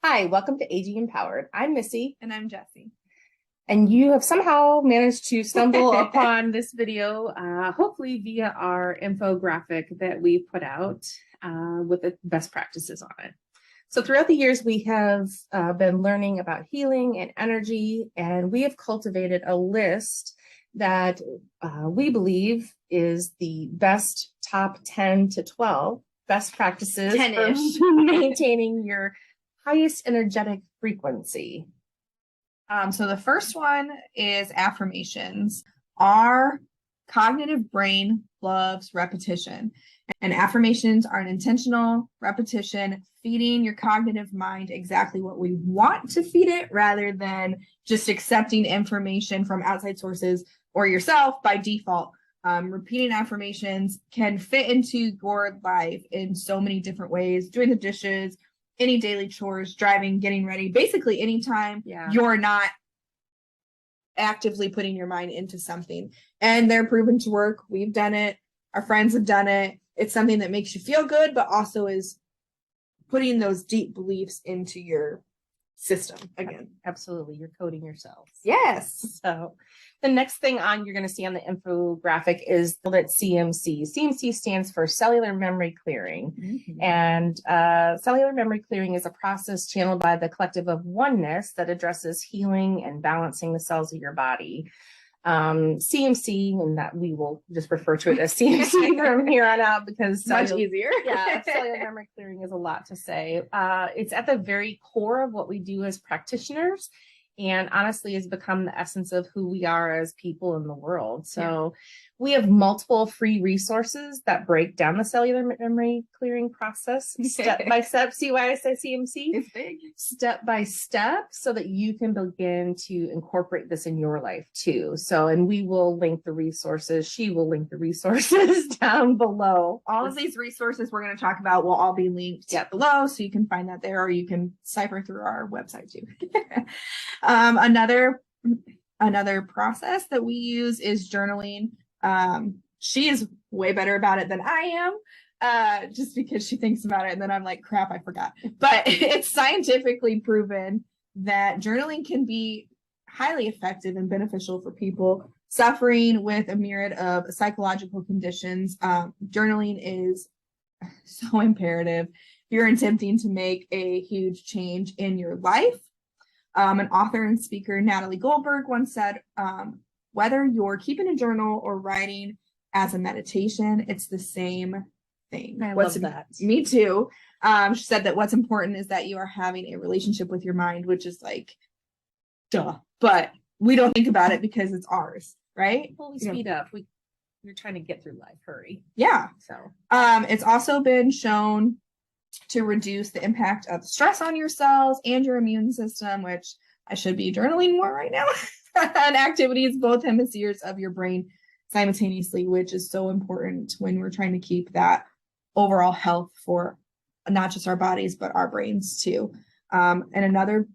Hi, welcome to AG Empowered. I'm Missy. And I'm Jessie. And you have somehow managed to stumble upon this video, hopefully via our infographic that we put out with the best practices on it. So throughout the years, we have been learning about healing and energy, and we have cultivated a list that we believe is the best top 10 to 12 best practices for maintaining your highest energetic frequency. So the first one is affirmations. Our cognitive brain loves repetition, and affirmations are an intentional repetition, feeding your cognitive mind exactly what we want to feed it rather than just accepting information from outside sources or yourself by default. Repeating affirmations can fit into your life in so many different ways, doing the dishes, any daily chores, driving, getting ready, basically anytime you're not actively putting your mind into something. And they're proven to work. We've done it. Our friends have done it. It's something that makes you feel good, but also is putting those deep beliefs into your system again. Absolutely. You're coding yourself. Yes. So the next thing you're going to see on the infographic is that CMC. CMC stands for cellular memory clearing. Mm-hmm. And cellular memory clearing is a process channeled by the collective of Oneness that addresses healing and balancing the cells of your body. CMC, and that we will just refer to it as CMC from here on out because much easier. Yeah, cellular memory clearing is a lot to say. It's at the very core of what we do as practitioners, and honestly has become the essence of who we are as people in the world. So we have multiple free resources that break down the cellular memory clearing process step by step. See why I say CMC? It's big. Step by step, so that you can begin to incorporate this in your life too. So, and we will link the resources. She will link the resources down below. All of these resources we're going to talk about will all be linked below, so you can find that there, or you can cipher through our website too. Another process that we use is journaling. She is way better about it than I am, just because she thinks about it and then I'm like, crap, I forgot. But it's scientifically proven that journaling can be highly effective and beneficial for people suffering with a myriad of psychological conditions. Journaling is so imperative if you're attempting to make a huge change in your life. An author and speaker, Natalie Goldberg, once said, whether you're keeping a journal or writing as a meditation, it's the same thing. I love that. Me too. She said that what's important is that you are having a relationship with your mind, which is like, duh. But we don't think about it because it's ours, right? Well, we speed up. We're trying to get through life. Hurry. Yeah. So it's also been shown to reduce the impact of stress on your cells and your immune system, which I should be journaling more right now, and activities both hemispheres of your brain simultaneously, which is so important when we're trying to keep that overall health for not just our bodies, but our brains too. And another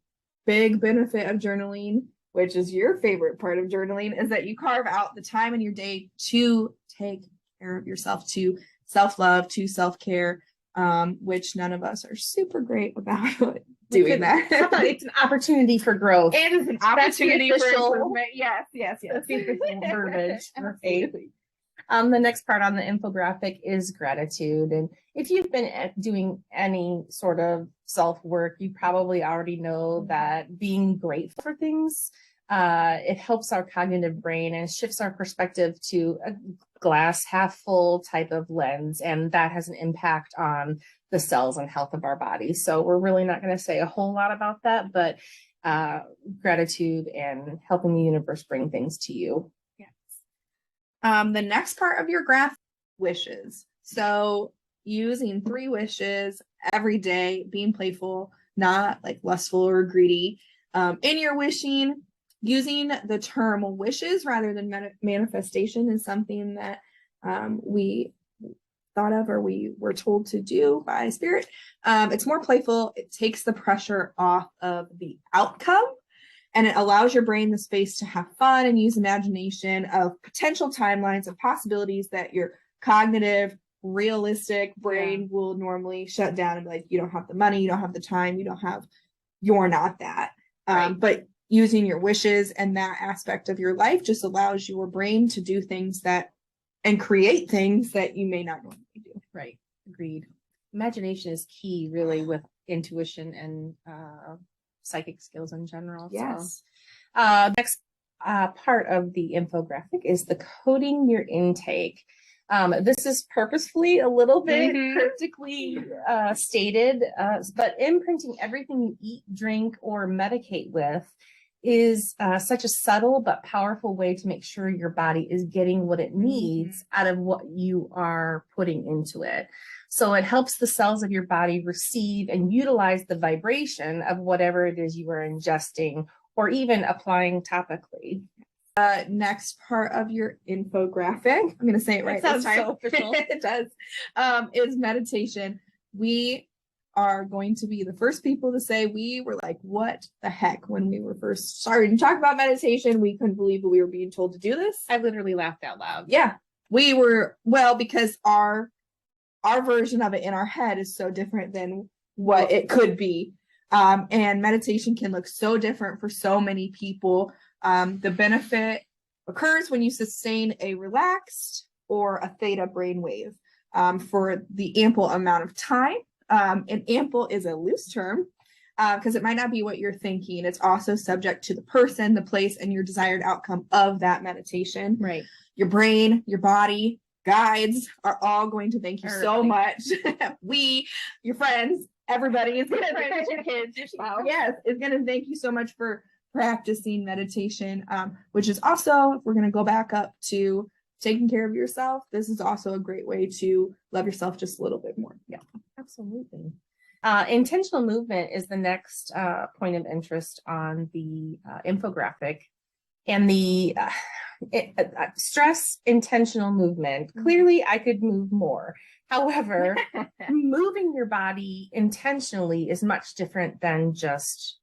big benefit of journaling, which is your favorite part of journaling, is that you carve out the time in your day to take care of yourself, to self-love, to self-care, which none of us are super great about doing that. It's an opportunity for growth. It is an opportunity for improvement. Yes. That's the official verbiage. The next part on the infographic is gratitude. And if you've been doing any sort of self-work, you probably already know that being grateful for things, it helps our cognitive brain and shifts our perspective to a glass half full type of lens. And that has an impact on the cells and health of our body. So we're really not going to say a whole lot about that, but gratitude and helping the universe bring things to you. Yes. The next part of your graph, wishes. So using 3 wishes every day, being playful, not like lustful or greedy. In your wishing, using the term wishes rather than manifestation is something that we thought of, or we were told to do by spirit. It's more playful. It takes the pressure off of the outcome, and it allows your brain the space to have fun and use imagination of potential timelines and possibilities that your cognitive, realistic brain will normally shut down and be like, you don't have the money, you don't have the time, you don't have you're not that. Right. But using your wishes and that aspect of your life just allows your brain to do things that and create things that you may not normally do. Right. Agreed. Imagination is key, really, with intuition and psychic skills in general. Yes. So, next part of the infographic is the coding your intake. This is purposefully a little bit cryptically stated, but imprinting everything you eat, drink, or medicate with is such a subtle but powerful way to make sure your body is getting what it needs out of what you are putting into it. So it helps the cells of your body receive and utilize the vibration of whatever it is you are ingesting or even applying topically. Next part of your infographic, I'm going to say it right this time. So official. It does. Is meditation. We are going to be the first people to say we were like, what the heck? When we were first starting to talk about meditation, we couldn't believe we were being told to do this. I literally laughed out loud. Yeah, we were, because our version of it in our head is so different than what it could be. And meditation can look so different for so many people. The benefit occurs when you sustain a relaxed or a theta brainwave for the ample amount of time. And ample is a loose term because it might not be what you're thinking. It's also subject to the person, the place, and your desired outcome of that meditation. Right. Your brain, your body, guides are all going to thank you so much. We, your friends, everybody is going to thank your kids, your spouse. Yes, is going to thank you so much for practicing meditation, which is also, if we're going to go back up to taking care of yourself, this is also a great way to love yourself just a little bit more. Yeah, absolutely. Intentional movement is the next point of interest on the infographic. And the stress intentional movement. Clearly, I could move more. However, moving your body intentionally is much different than just,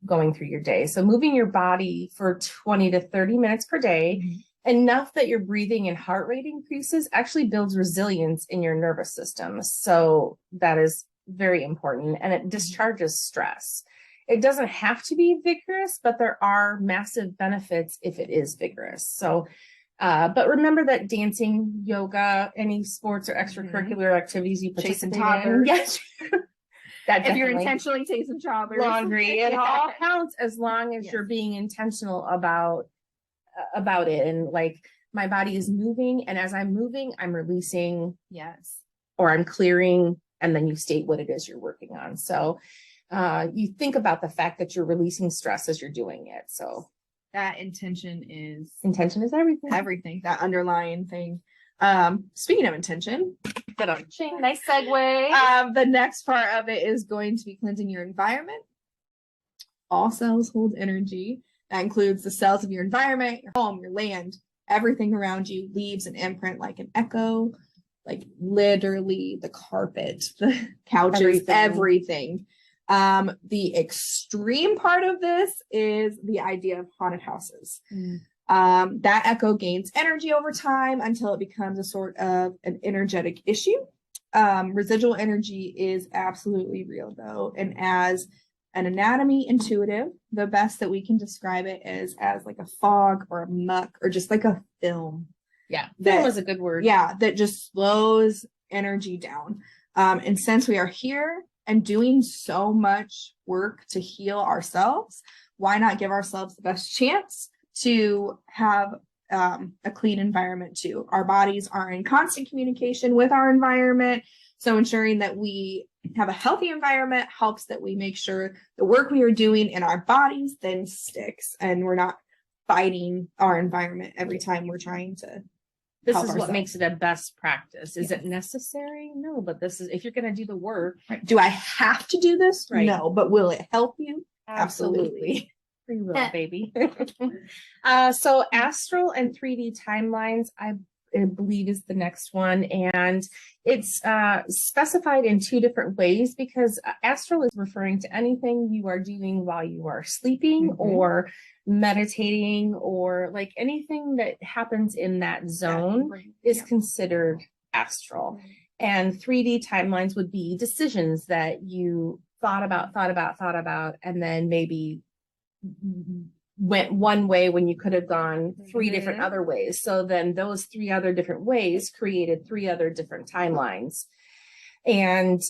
going through your day. So moving your body for 20 to 30 minutes per day, enough that your breathing and heart rate increases, actually builds resilience in your nervous system. So that is very important, and it discharges stress. It doesn't have to be vigorous, but there are massive benefits if it is vigorous. So, but remember that dancing, yoga, any sports or extracurricular activities you participate in, yes, that if you're intentionally chasing toddlers, laundry, it all counts as long as you're being intentional about it. And like, my body is moving, and as I'm moving, I'm releasing, or I'm clearing, and then you state what it is you're working on. So you think about the fact that you're releasing stress as you're doing it. So that intention is everything. Everything, that underlying thing. Speaking of intention, nice segue. The next part of it is going to be cleansing your environment. All cells hold energy. That includes the cells of your environment, your home, your land, everything around you leaves an imprint like an echo, like literally the carpet, the couches, everything. The extreme part of this is the idea of haunted houses. That echo gains energy over time until it becomes a sort of an energetic issue. Residual energy is absolutely real though. And as an anatomy intuitive, the best that we can describe it is as like a fog or a muck or just like a film. Yeah, film is a good word. Yeah, that just slows energy down. And since we are here and doing so much work to heal ourselves, why not give ourselves the best chance to have a clean environment too? Our bodies are in constant communication with our environment. So ensuring that we have a healthy environment helps that we make sure the work we are doing in our bodies then sticks, and we're not fighting our environment every time we're trying to. This is what makes it a best practice. Is it necessary? No, but this is, if you're going to do the work. Right. Do I have to do this? Right. No, but will it help you? Absolutely. Free will, baby. So Astral and 3D timelines, I believe, is the next one. And it's specified in two different ways, because Astral is referring to anything you are doing while you are sleeping or meditating, or like anything that happens in that zone is considered astral. And 3D timelines would be decisions that you thought about, and then maybe went one way when you could have gone three different other ways. So then those three other different ways created three other different timelines. And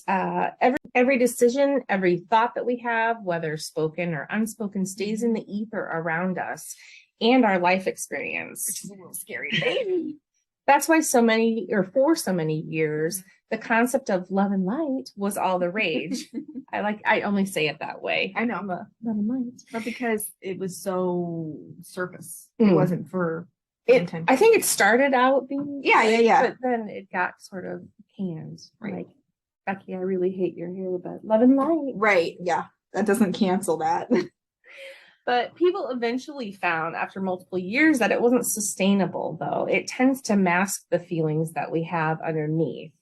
every decision, every thought that we have, whether spoken or unspoken, stays in the ether around us and our life experience. Which is a little scary. That's why for so many years, the concept of love and light was all the rage. I only say it that way. I know. Love and light. But because it was so surface, it wasn't for intention. I think it started out being yeah. But then it got sort of canned. Right. Like, Becky, I really hate your hair, but love and light. Right. Yeah. That doesn't cancel that. But people eventually found after multiple years that it wasn't sustainable, though. It tends to mask the feelings that we have underneath.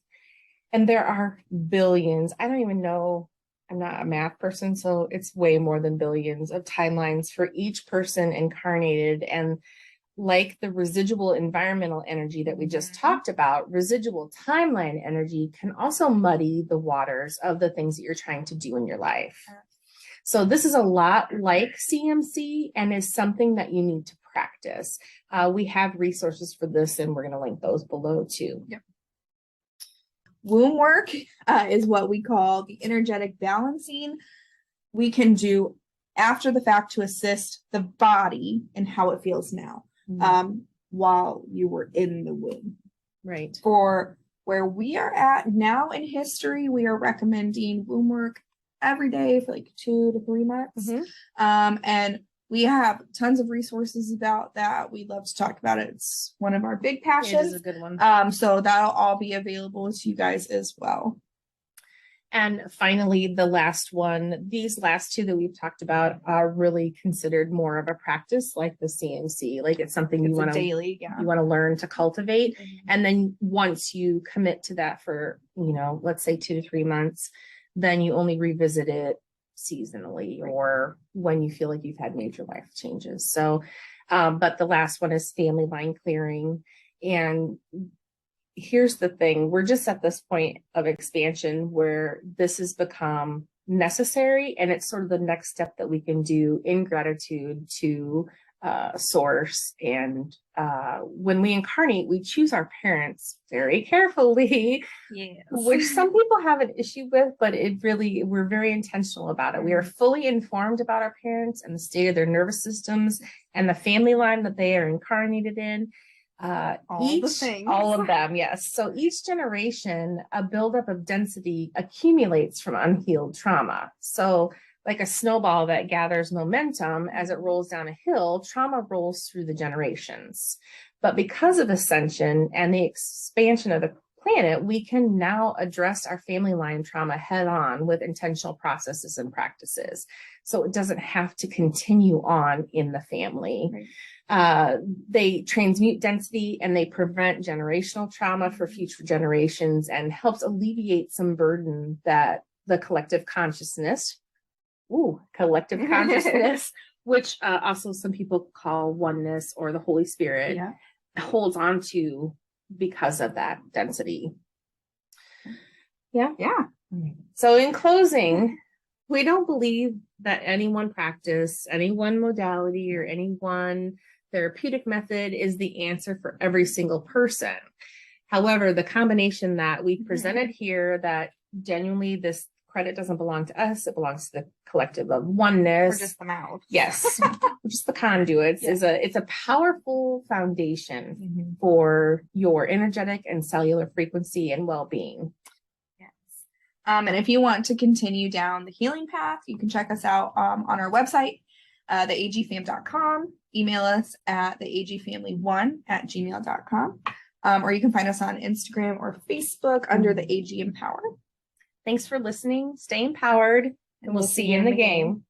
And there are billions. I don't even know. I'm not a math person, so it's way more than billions of timelines for each person incarnated. And like the residual environmental energy that we just talked about, residual timeline energy can also muddy the waters of the things that you're trying to do in your life. So this is a lot like CMC and is something that you need to practice. We have resources for this, and we're going to link those below too. Yep. Womb work is what we call the energetic balancing we can do after the fact to assist the body in how it feels now, while you were in the womb. Right. For where we are at now in history, we are recommending womb work every day for like 2 to 3 months. And we have tons of resources about that. We love to talk about it. It's one of our big passions. It is a good one. So that'll all be available to you guys as well. And finally, the last one, these last two that we've talked about are really considered more of a practice, like the CMC. Like it's something you want to daily, you want to learn to cultivate. And then once you commit to that for, let's say 2 to 3 months, then you only revisit it seasonally or when you feel like you've had major life changes. So, but the last one is family line clearing. And here's the thing, we're just at this point of expansion where this has become necessary, and it's sort of the next step that we can do in gratitude to source. And when we incarnate, we choose our parents very carefully, which some people have an issue with, but we're very intentional about it. We are fully informed about our parents and the state of their nervous systems and the family line that they are incarnated in. All of them, yes. So each generation, a buildup of density accumulates from unhealed trauma. So like a snowball that gathers momentum as it rolls down a hill, trauma rolls through the generations. But because of ascension and the expansion of the planet, we can now address our family line trauma head on with intentional processes and practices. So it doesn't have to continue on in the family. Right. They transmute density and they prevent generational trauma for future generations and helps alleviate some burden that the collective consciousness, which also some people call oneness or the Holy Spirit, holds on to because of that density. Yeah. So in closing, we don't believe that any one practice, any one modality, or any one therapeutic method is the answer for every single person. However, the combination that we presented here, that genuinely this credit doesn't belong to us, it belongs to the collective of oneness. Or just the mouth. Yes, just the conduits. It's a powerful foundation for your energetic and cellular frequency and well-being. And if you want to continue down the healing path, you can check us out on our website, theagfam.com. Email us at theagfamily1@gmail.com. Or you can find us on Instagram or Facebook under the AG Empower. Thanks for listening. Stay empowered, and we'll see you in the game.